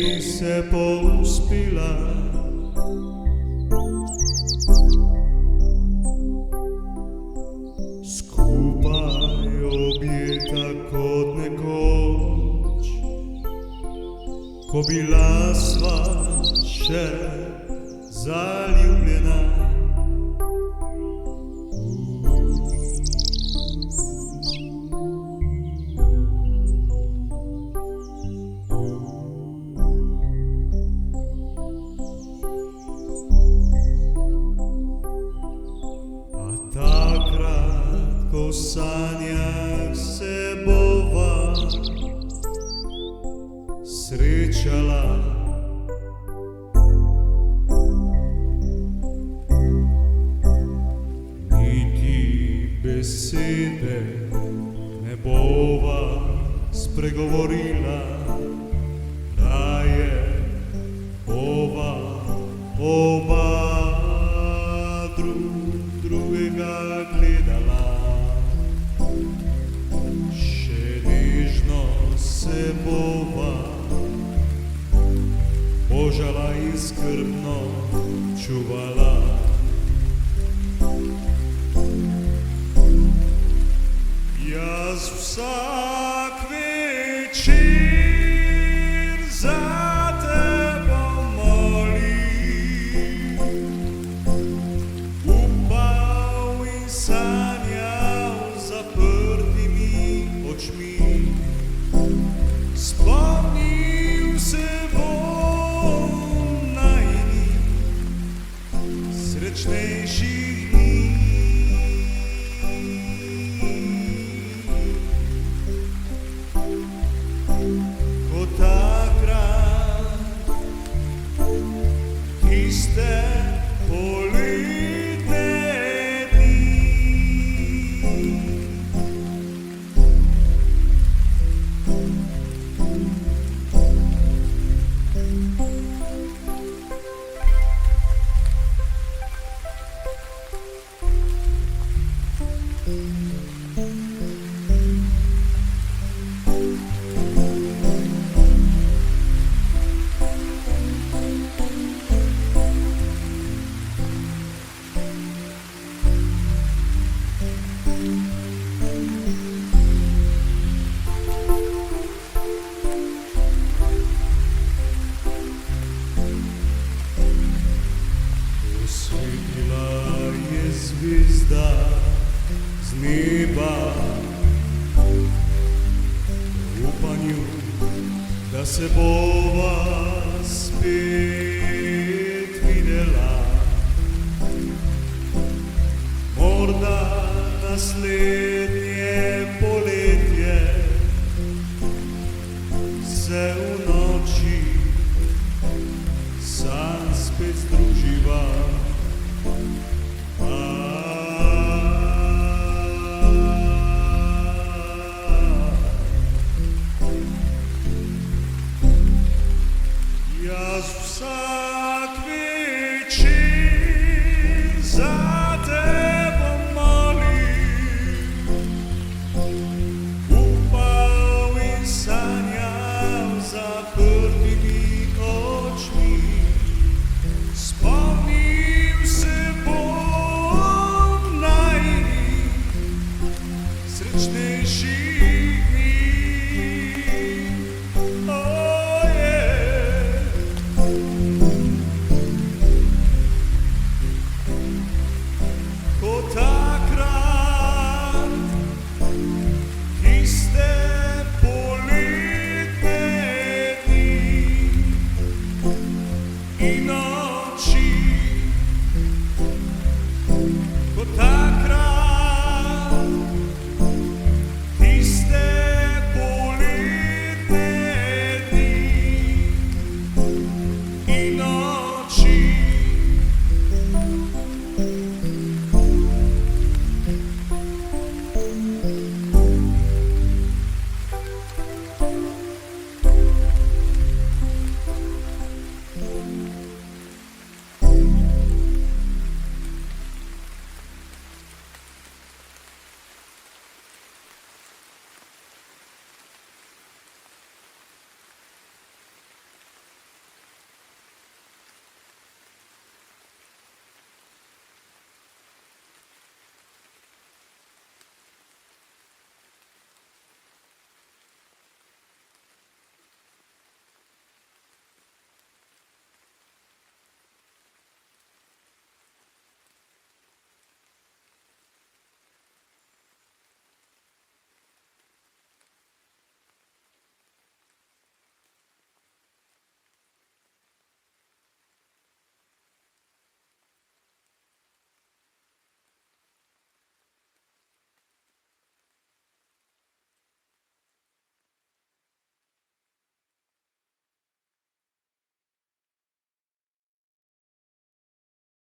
bi se povzpila. Skupaj objeta kot nekoč, ko bila sva še zaljubljena. Ko v sanjah se bova srečala, niti besede ne bova spregovorila, raje bova oba drugega gledala. Se bova božala in skrbno čuvala. Jaz vsak večer za tebo molim, upal in sanjal zaprtimi očmi. Spomnil se bom najinih srečnejših dni. Ko takrat tiste poletne dni. Osvetila je zvezda z neba, v upanju, da se bova spet videla. Morda naslednji